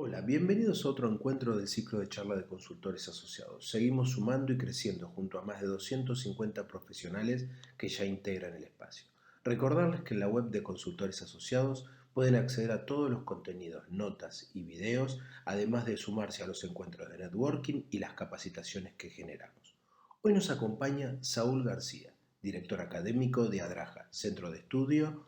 Hola, bienvenidos a otro encuentro del ciclo de charla de consultores asociados. Seguimos sumando y creciendo junto a más de 250 profesionales que ya integran el espacio. Recordarles que en la web de consultores asociados pueden acceder a todos los contenidos, notas y videos, además de sumarse a los encuentros de networking y las capacitaciones que generamos. Hoy nos acompaña Saúl García, director académico de Adraja, Centro de Estudio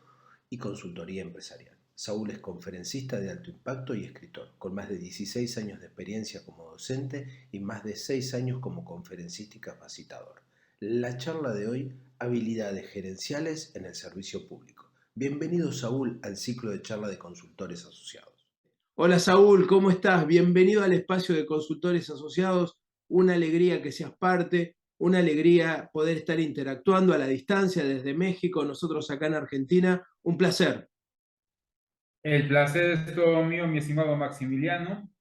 y Consultoría Empresarial. Saúl es conferencista de alto impacto y escritor, con más de 16 años de experiencia como docente y más de 6 años como conferencista y capacitador. La charla de hoy, habilidades gerenciales en el servicio público. Bienvenido, Saúl, al ciclo de charla de consultores asociados. Hola, Saúl, ¿cómo estás? Bienvenido al espacio de consultores asociados. Una alegría que seas parte, una alegría poder estar interactuando a la distancia desde México, nosotros acá en Argentina. Un placer. El placer es todo mío, mi estimado Maximiliano.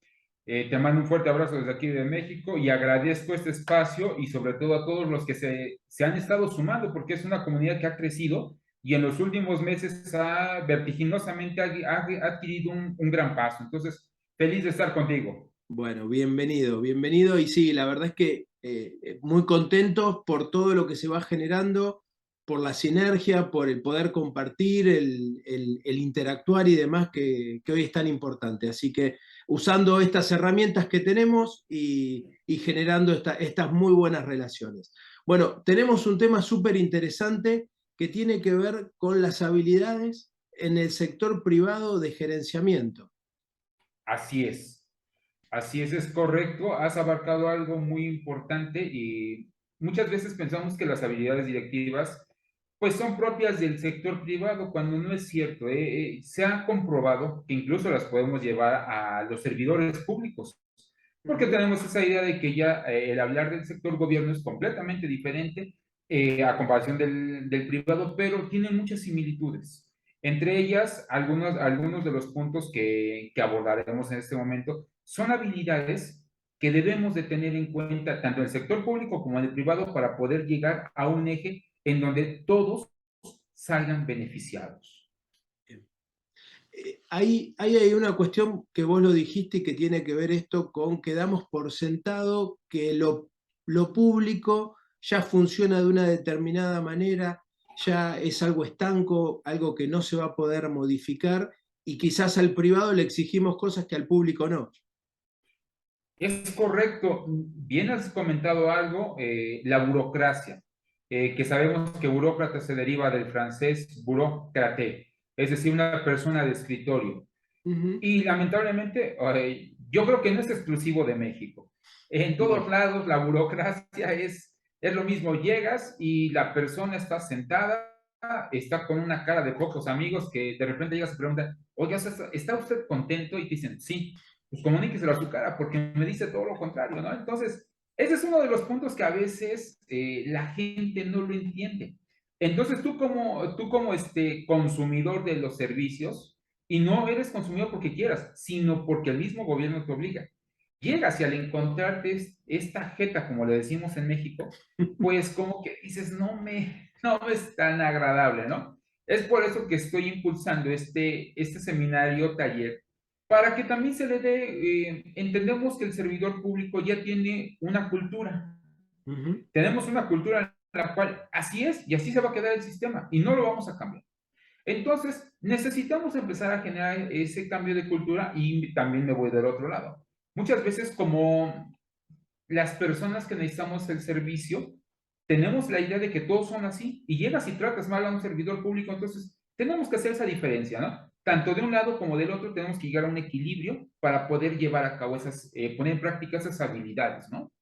Te mando un fuerte abrazo desde aquí de México y agradezco este espacio y sobre todo a todos los que se han estado sumando porque es una comunidad que ha crecido y en los últimos meses vertiginosamente ha adquirido un gran paso. Entonces, feliz de estar contigo. Bueno, bienvenido, bienvenido. Y sí, la verdad es que muy contentos por todo lo que se va generando, por la sinergia, por el poder compartir, el interactuar y demás que hoy es tan importante. Así que usando estas herramientas que tenemos y generando estas muy buenas relaciones. Bueno, tenemos un tema súper interesante que tiene que ver con las habilidades en el sector privado de gerenciamiento. Así es correcto. Has abarcado algo muy importante y muchas veces pensamos que las habilidades directivas pues son propias del sector privado cuando no es cierto. Se ha comprobado que incluso las podemos llevar a los servidores públicos, porque Ujú. tenemos esa idea de que ya el hablar del sector gobierno es completamente diferente a comparación del privado, pero tiene muchas similitudes. Entre ellas, algunos de los puntos que abordaremos en este momento son habilidades que debemos de tener en cuenta tanto en el sector público como en el privado para poder llegar a un eje en donde todos salgan beneficiados. Hay una cuestión que vos lo dijiste y que tiene que ver esto con que damos por sentado que lo público ya funciona de una determinada manera, ya es algo estanco, algo que no se va a poder modificar y quizás al privado le exigimos cosas que al público no. Es correcto, bien has comentado algo, la burocracia, que sabemos que burócrata se deriva del francés burócrate, es decir, una persona de escritorio. Ujú. Y lamentablemente, yo creo que no es exclusivo de México. En todos No. lados la burocracia es lo mismo. Llegas y la persona está sentada, está con una cara de pocos amigos que de repente llegas y preguntan, oye, ¿está usted contento? Y te dicen, sí, pues comuníqueselo a su cara porque me dice todo lo contrario, ¿no? Entonces, ese es uno de los puntos que a veces la gente no lo entiende. Entonces, tú como consumidor de los servicios, y no eres consumidor porque quieras, sino porque el mismo gobierno te obliga. Llegas y al encontrarte esta jeta, como le decimos en México, pues como que dices, no me es tan agradable, ¿no? Es por eso que estoy impulsando este seminario taller, para que también se le dé, entendemos que el servidor público ya tiene una cultura. Ujú. Tenemos una cultura en la cual así es y así se va a quedar el sistema y no lo vamos a cambiar. Entonces, necesitamos empezar a generar ese cambio de cultura y también me voy del otro lado. Muchas veces como las personas que necesitamos el servicio, tenemos la idea de que todos son así y llegas y tratas mal a un servidor público, entonces tenemos que hacer esa diferencia, ¿no? Tanto de un lado como del otro tenemos que llegar a un equilibrio para poder llevar a cabo poner en práctica esas habilidades, ¿no?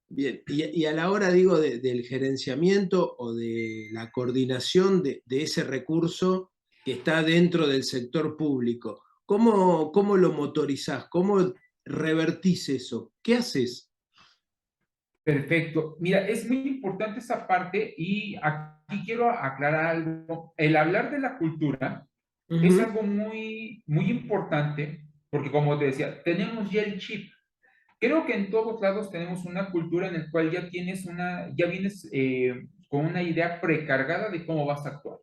Bien, y a la hora, digo, del gerenciamiento o de la coordinación de ese recurso que está dentro del sector público, ¿cómo lo motorizás? ¿Cómo revertís eso? ¿Qué haces? Perfecto. Mira, es muy importante esa parte y aquí quiero aclarar algo. El hablar de la cultura es Ujú. algo muy, muy importante porque como te decía, tenemos ya el chip. Creo que en todos lados tenemos una cultura en la cual ya vienes con una idea precargada de cómo vas a actuar.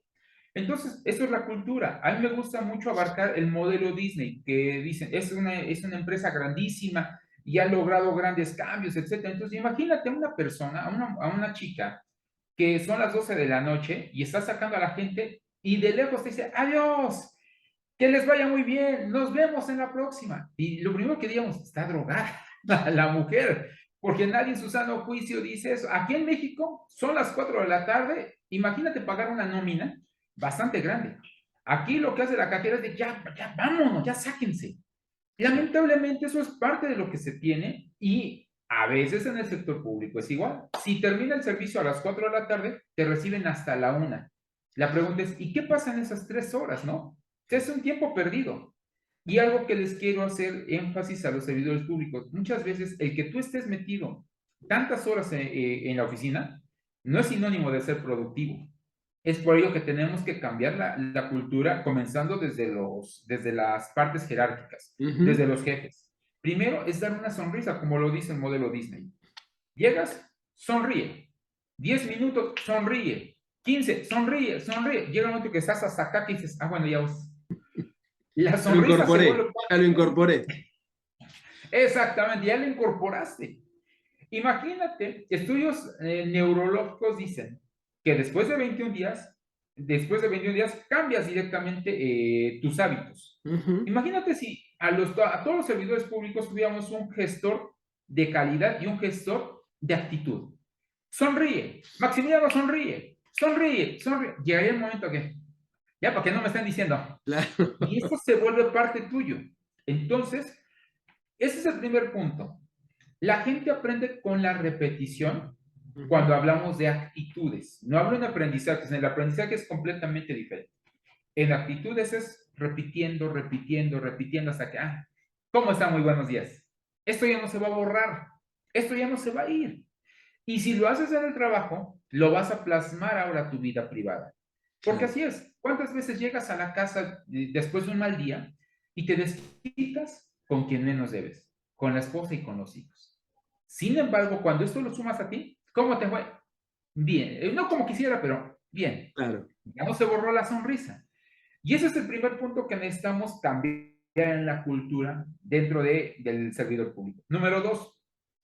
Entonces, eso es la cultura. A mí me gusta mucho abarcar el modelo Disney, que dicen, es una empresa grandísima y ha logrado grandes cambios, etcétera. Entonces, imagínate a una persona, a una chica, que son las 12 de la noche y está sacando a la gente y de lejos te dice, adiós, que les vaya muy bien, nos vemos en la próxima. Y lo primero que digamos, está drogada la mujer, porque nadie en su sano juicio dice eso. Aquí en México son las 4 de la tarde, imagínate pagar una nómina bastante grande. Aquí lo que hace la cajera es de ya, ya, vámonos, ya sáquense. Lamentablemente eso es parte de lo que se tiene y a veces en el sector público es igual. Si termina el servicio a las 4 de la tarde, te reciben hasta la 1. La pregunta es, ¿y qué pasa en esas 3 horas, no? Es un tiempo perdido. Y algo que les quiero hacer énfasis a los servidores públicos, muchas veces el que tú estés metido tantas horas en la oficina no es sinónimo de ser productivo. Es por ello que tenemos que cambiar la cultura, comenzando desde las partes jerárquicas, desde los jefes. Primero es dar una sonrisa, como lo dice el modelo Disney. Llegas, sonríe. 10 minutos, sonríe. 15, sonríe, sonríe. Llega un momento que estás hasta acá que dices, ah, bueno, ya vos. La Lo sonrisa se incorporé, vuelve... ya lo incorporé. Exactamente, ya la incorporaste. Imagínate, estudios neurológicos dicen que después de 21 días cambias directamente tus hábitos. Imagínate si a todos los servidores públicos tuviéramos un gestor de calidad y un gestor de actitud. Sonríe, Maximiliano sonríe, sonríe, sonríe. Llegaría el momento que, ya, ¿para qué no me están diciendo? Claro. Y esto se vuelve parte tuyo. Entonces, ese es el primer punto. La gente aprende con la repetición cuando hablamos de actitudes. No hablo en aprendizaje, en el aprendizaje es completamente diferente. En actitudes es repitiendo, repitiendo, repitiendo hasta que, ¿cómo está? Muy buenos días. Esto ya no se va a borrar, esto ya no se va a ir. Y si lo haces en el trabajo, lo vas a plasmar ahora a tu vida privada. Porque así es. ¿Cuántas veces llegas a la casa después de un mal día y te desquitas con quien menos debes? Con la esposa y con los hijos. Sin embargo, cuando esto lo sumas a ti, ¿cómo te fue? Bien. No como quisiera, pero bien. Claro. Ya no se borró la sonrisa. Y ese es el primer punto que necesitamos cambiar en la cultura dentro del servidor público. Número 2,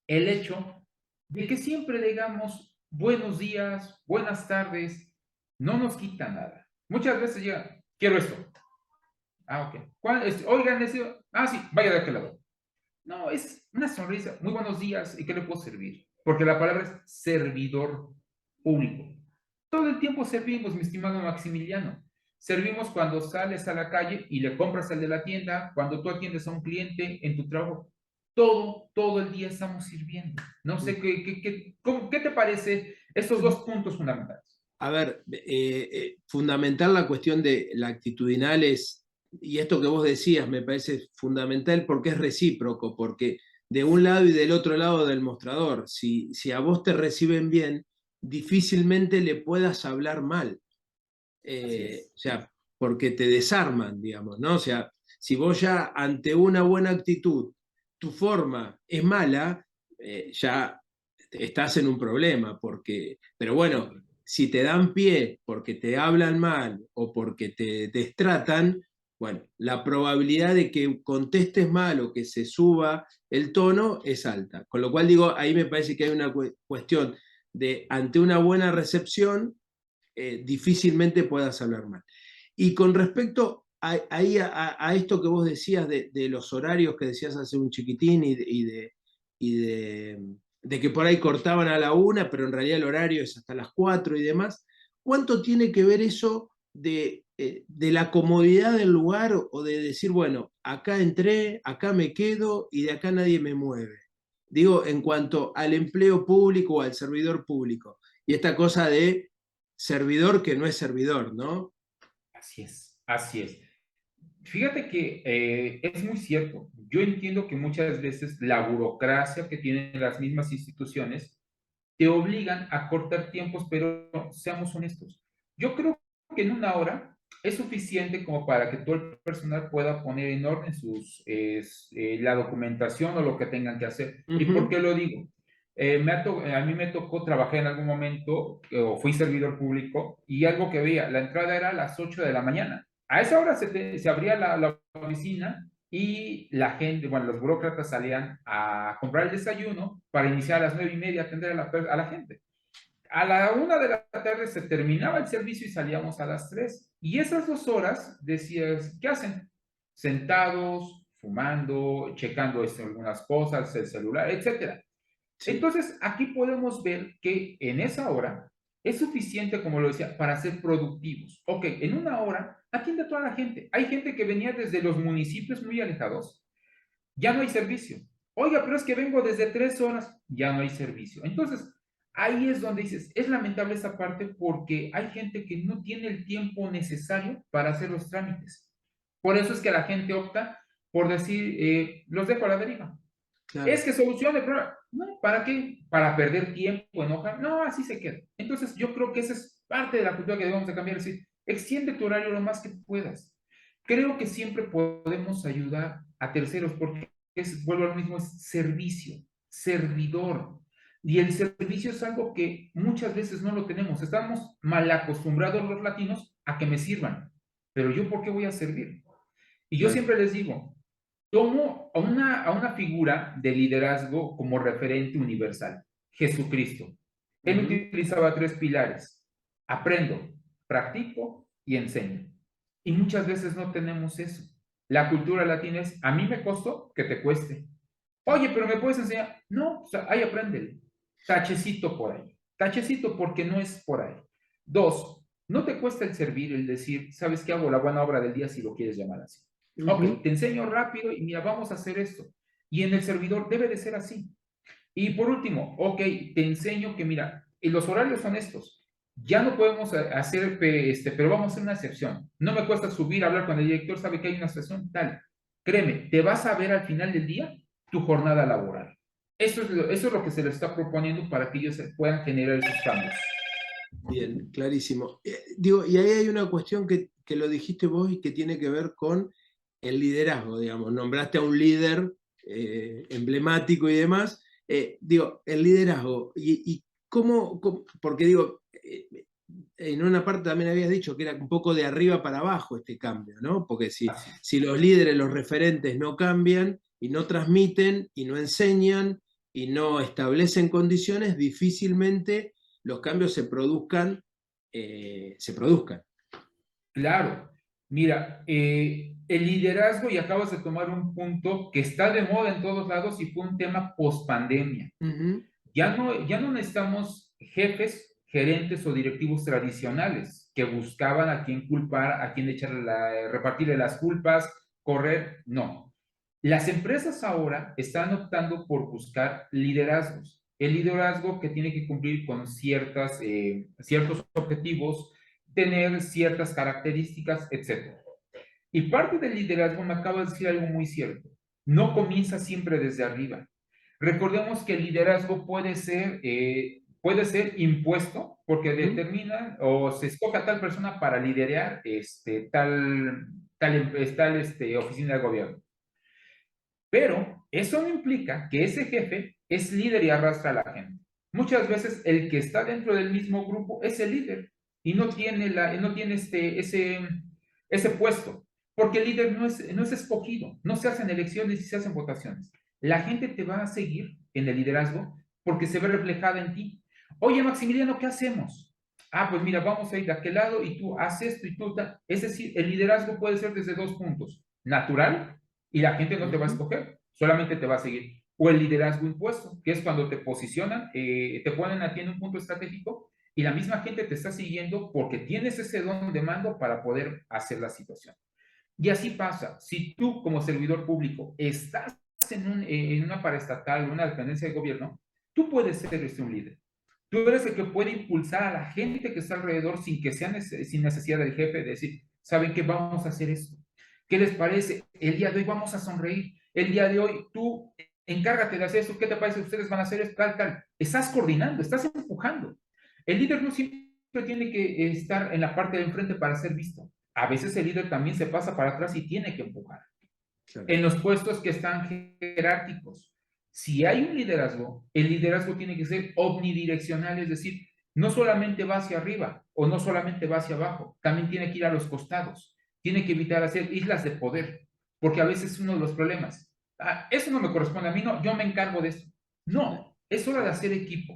el hecho de que siempre digamos buenos días, buenas tardes, no nos quita nada. Muchas veces llega, quiero esto. Ah, ok. Oigan, ese, sí, vaya de aquel lado. No, es una sonrisa. Muy buenos días, ¿y qué le puedo servir? Porque la palabra es servidor público. Todo el tiempo servimos, mi estimado Maximiliano. Servimos cuando sales a la calle y le compras al de la tienda, cuando tú atiendes a un cliente en tu trabajo. Todo el día estamos sirviendo. No sé, ¿qué te parece estos dos puntos fundamentales? A ver, fundamental la cuestión de la actitudinal es, y esto que vos decías me parece fundamental porque es recíproco, porque de un lado y del otro lado del mostrador, si a vos te reciben bien, difícilmente le puedas hablar mal. O sea, porque te desarman, digamos, ¿no? O sea, si vos ya ante una buena actitud, tu forma es mala, ya estás en un problema, porque, pero bueno, si te dan pie porque te hablan mal o porque te destratan, bueno, la probabilidad de que contestes mal o que se suba el tono es alta. Con lo cual digo, ahí me parece que hay una cuestión de ante una buena recepción, difícilmente puedas hablar mal. Y con respecto a esto que vos decías de los horarios que decías hace un chiquitín de que por ahí cortaban a la 1, pero en realidad el horario es hasta las 4 y demás, ¿cuánto tiene que ver eso de la comodidad del lugar o de decir, bueno, acá entré, acá me quedo y de acá nadie me mueve? Digo, en cuanto al empleo público o al servidor público. Y esta cosa de servidor que no es servidor, ¿no? Así es, así es. Fíjate que es muy cierto. Yo entiendo que muchas veces la burocracia que tienen las mismas instituciones te obligan a cortar tiempos, pero seamos honestos. Yo creo que en una hora es suficiente como para que todo el personal pueda poner en orden la documentación o lo que tengan que hacer. ¿Y por qué lo digo? A mí me tocó trabajar en algún momento, o fui servidor público, y algo que veía, la entrada era a las 8 de la mañana. A esa hora se abría la oficina y la gente, bueno, los burócratas salían a comprar el desayuno para iniciar a las 9:30 a atender a la gente. A la 1 de la tarde se terminaba el servicio y salíamos a las 3. Y esas 2 horas decías, ¿qué hacen? Sentados, fumando, checando algunas cosas, el celular, etcétera. Sí, Entonces, aquí podemos ver que en esa hora es suficiente, como lo decía, para ser productivos. Ok, en una hora atiende a toda la gente. Hay gente que venía desde los municipios muy alejados, ya no hay servicio. Oiga, pero es que vengo desde 3 horas, ya no hay servicio. Entonces, ahí es donde dices, es lamentable esa parte porque hay gente que no tiene el tiempo necesario para hacer los trámites. Por eso es que la gente opta por decir, los dejo a la deriva. Es claro. que solucione el problema. No, ¿para qué? ¿Para perder tiempo, enojar? No, así se queda. Entonces, yo creo que esa es parte de la cultura que debemos de cambiar. Es decir, extiende tu horario lo más que puedas. Creo que siempre podemos ayudar a terceros porque vuelvo a lo mismo, es servicio, servidor. Y el servicio es algo que muchas veces no lo tenemos. Estamos mal acostumbrados los latinos a que me sirvan. Pero yo, ¿por qué voy a servir? Y yo Claro. siempre les digo, tomo a una figura de liderazgo como referente universal, Jesucristo. Él Ujú. utilizaba 3 pilares: aprendo, practico y enseño. Y muchas veces no tenemos eso. La cultura latina es, a mí me costó, que te cueste. Oye, pero ¿me puedes enseñar? No, o sea, ahí apréndele. Tachecito por ahí. Tachecito porque no es por ahí. Dos, no te cuesta el servir, el decir, ¿sabes qué hago? La buena obra del día, si lo quieres llamar así. Ok, Ujú. te enseño rápido y mira, vamos a hacer esto. Y en el servidor debe de ser así. Y por último, ok, te enseño que mira, y los horarios son estos. Ya no podemos hacer, pero vamos a hacer una excepción. No me cuesta subir, hablar con el director, sabe que hay una excepción, tal. Créeme, te vas a ver al final del día tu jornada laboral. Eso es lo que se les está proponiendo para que ellos puedan generar esos cambios. Bien, clarísimo. Digo, y ahí hay una cuestión que lo dijiste vos y que tiene que ver con el liderazgo, digamos. Nombraste a un líder emblemático y demás. Digo, el liderazgo. Y porque digo, en una parte también habías dicho que era un poco de arriba para abajo este cambio, ¿no? Porque Así es. si los líderes, los referentes no cambian y no transmiten y no enseñan y no establecen condiciones, difícilmente los cambios se produzcan. Claro, mira, el liderazgo, y acabas de tomar un punto que está de moda en todos lados y fue un tema post pandemia. Ujú. Ya no necesitamos jefes, gerentes o directivos tradicionales que buscaban a quién culpar, a quién repartirle las culpas, correr. No. Las empresas ahora están optando por buscar liderazgos. El liderazgo que tiene que cumplir con ciertos objetivos, tener ciertas características, etcétera. Y parte del liderazgo, me acaba de decir algo muy cierto, no comienza siempre desde arriba. Recordemos que el liderazgo puede ser impuesto porque Ujú. determina o se escoge a tal persona para liderar tal oficina de gobierno. Pero eso no implica que ese jefe es líder y arrastra a la gente. Muchas veces el que está dentro del mismo grupo es el líder y no tiene ese puesto, porque el líder no es escogido, no se hacen elecciones y se hacen votaciones. La gente te va a seguir en el liderazgo porque se ve reflejada en ti. Oye, Maximiliano, ¿qué hacemos? Ah, pues mira, vamos a ir de aquel lado y tú haces esto y tú. Es decir, el liderazgo puede ser desde 2 puntos: natural, y la gente no te va a Ujú. escoger, solamente te va a seguir. O el liderazgo impuesto, que es cuando te posicionan, te ponen a ti en un punto estratégico y la misma gente te está siguiendo porque tienes ese don de mando para poder hacer la situación. Y así pasa. Si tú como servidor público estás en una paraestatal, en una dependencia de gobierno, tú puedes ser un líder. Tú eres el que puede impulsar a la gente que está alrededor sin necesidad del jefe de decir, ¿saben qué? Vamos a hacer esto. ¿Qué les parece? El día de hoy vamos a sonreír. El día de hoy tú encárgate de hacer esto. ¿Qué te parece? Ustedes van a hacer esto, tal, tal. Estás coordinando, estás empujando. El líder no siempre tiene que estar en la parte de enfrente para ser visto. A veces el líder también se pasa para atrás y tiene que empujar. Claro. En los puestos que están jerárquicos, Si hay un liderazgo, el liderazgo tiene que ser omnidireccional, es decir, no solamente va hacia arriba o no solamente va hacia abajo, también tiene que ir a los costados, tiene que evitar hacer islas de poder, porque a veces es uno de los problemas. Ah, eso no me corresponde a mí, no, yo me encargo de esto. No, es hora de hacer equipo.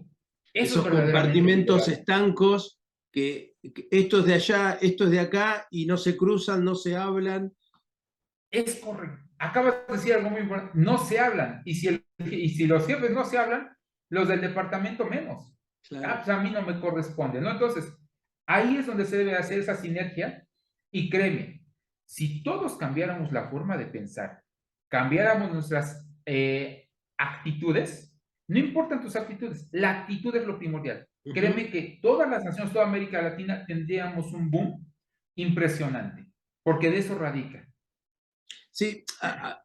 Eso es Esos verdaderamente compartimentos liderazgo. estancos que esto es de allá, esto es de acá y no se cruzan, no se hablan. Es correcto. Acabas de decir algo muy importante. No se hablan. Y si los jefes no se hablan, los del departamento menos. Ah, Claro. pues a mí no me corresponde, ¿no? Entonces, ahí es donde se debe hacer esa sinergia. Y créeme, si todos cambiáramos la forma de pensar, cambiáramos nuestras actitudes, no importan tus actitudes, la actitud es lo primordial. Ujú. Créeme que todas las naciones, toda América Latina, tendríamos un boom impresionante, porque de eso radica. Sí,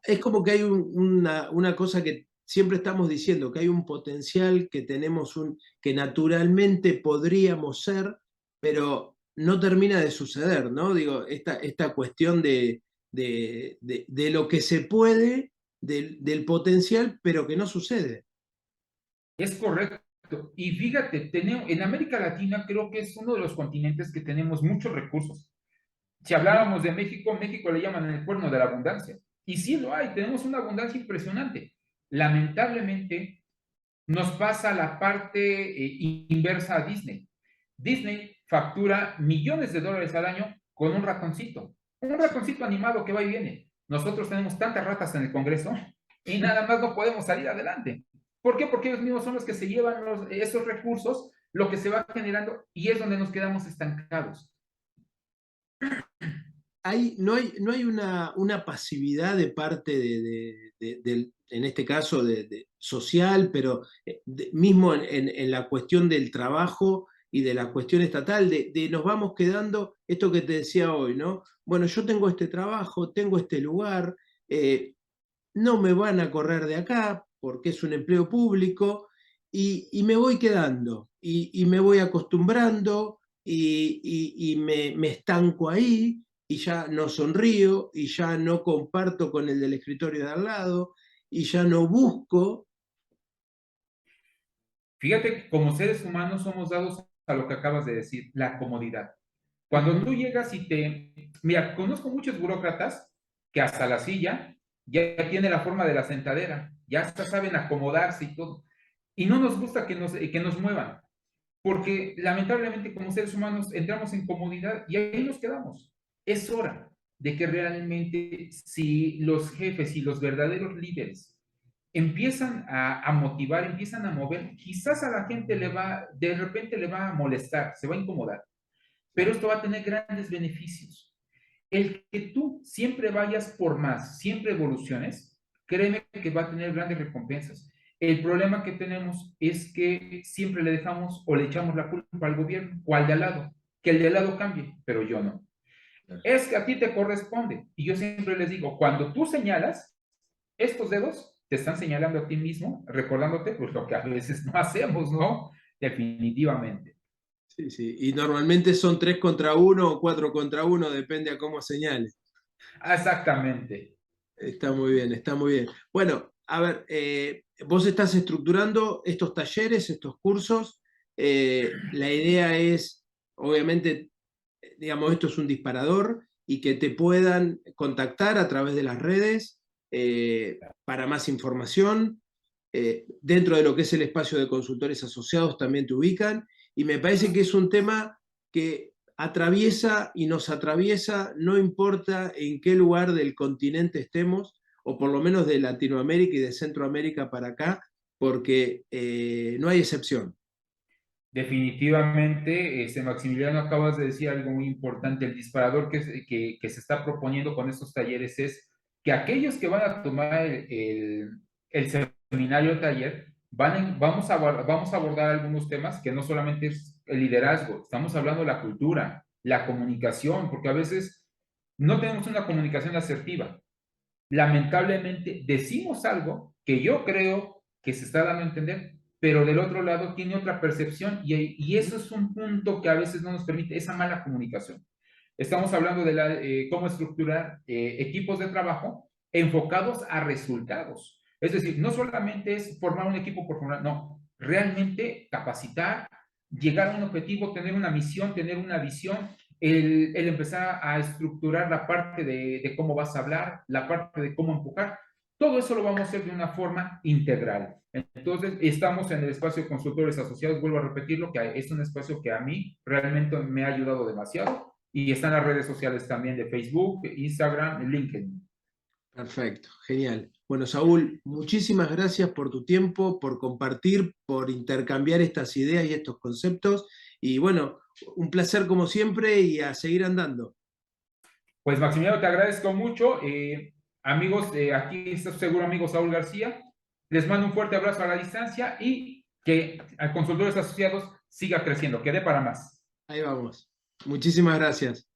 es como que hay una cosa que siempre estamos diciendo, que hay un potencial que tenemos, que naturalmente podríamos ser, pero no termina de suceder, ¿no? Digo, esta cuestión de lo que se puede, del potencial, pero que no sucede. Es correcto. Y fíjate, tenemos, en América Latina creo que es uno de los continentes que tenemos muchos recursos. Si Ujú. habláramos de México, México le llaman el cuerno de la abundancia. Y sí lo hay, tenemos una abundancia impresionante. Lamentablemente, nos pasa la parte inversa a Disney. Disney factura millones de dólares al año con un Sí. ratoncito animado que va y viene. Nosotros tenemos tantas ratas en el Congreso y nada más no podemos salir adelante. ¿Por qué? Porque ellos mismos son los que se llevan esos recursos, lo que se va generando y es donde nos quedamos estancados. No hay una pasividad de parte en este caso, social, pero mismo en la cuestión del trabajo y de la cuestión estatal, nos vamos quedando, esto que te decía hoy, ¿no? Bueno, yo tengo este trabajo, tengo este lugar, no me van a correr de acá porque es un empleo público y me voy quedando y me voy acostumbrando me estanco ahí y ya no sonrío y ya no comparto con el del escritorio de al lado y ya no busco. Fíjate que como seres humanos somos dados a lo que acabas de decir, la comodidad. Cuando Ujú. tú llegas y Mira, conozco muchos burócratas que hasta la silla ya tiene la forma de la sentadera, ya hasta saben acomodarse y todo. Y no nos gusta que nos muevan, porque lamentablemente como seres humanos entramos en comodidad y ahí nos quedamos. Es hora de que realmente si los jefes y los verdaderos líderes empiezan a motivar, empiezan a mover, quizás a la gente de repente le va a molestar, se va a incomodar, pero Claro. esto va a tener grandes beneficios. El que tú siempre vayas por más, siempre evoluciones, créeme que va a tener grandes recompensas. El problema que tenemos es que siempre le dejamos o le echamos la culpa al gobierno o al de al lado, que el de al lado cambie, pero yo no. Claro. Es que a ti te corresponde. Y yo siempre les digo, cuando tú señalas, estos dedos te están señalando a ti mismo, recordándote pues lo que a veces no hacemos, ¿no? Definitivamente. Sí, sí. Y normalmente son 3 contra 1 o 4 contra 1, depende a cómo señale. Exactamente. Está muy bien, está muy bien. Bueno, a ver, vos estás estructurando estos talleres, estos cursos. La idea es, obviamente, digamos, esto es un disparador y que te puedan contactar a través de las redes para más información. Dentro de lo que es el espacio de consultores asociados también te ubican. Y me parece que es un tema que atraviesa y nos atraviesa, no importa en qué lugar del continente estemos, o por lo menos de Latinoamérica y de Centroamérica para acá, porque no hay excepción. Definitivamente, Maximiliano, acabas de decir algo muy importante. El disparador que se está proponiendo con estos talleres es que aquellos que van a tomar el seminario o taller, vamos a abordar algunos temas que no solamente es el liderazgo, estamos hablando de la cultura, la comunicación, porque a veces no tenemos una comunicación asertiva. Lamentablemente decimos algo que yo creo que se está dando a entender, pero del otro lado tiene otra percepción y eso es un punto que a veces no nos permite esa mala comunicación. Estamos hablando de cómo estructurar equipos de trabajo enfocados a resultados. Es decir, no solamente es formar un equipo por formar, no, realmente capacitar, llegar a un objetivo, tener una misión, tener una visión, el empezar a estructurar la parte de cómo vas a hablar, la parte de cómo empujar, todo eso lo vamos a hacer de una forma integral. Entonces, estamos en el espacio de consultores asociados, vuelvo a repetirlo, que es un espacio que a mí realmente me ha ayudado demasiado y están las redes sociales también de Facebook, Instagram, LinkedIn. Perfecto, genial. Bueno, Saúl, muchísimas gracias por tu tiempo, por compartir, por intercambiar estas ideas y estos conceptos. Y bueno, un placer como siempre y a seguir andando. Pues Maximiliano, te agradezco mucho. Amigos, aquí está su seguro amigo Saúl García. Les mando un fuerte abrazo a la distancia y que a Consultores Asociados siga creciendo, que dé para más. Ahí vamos. Muchísimas gracias.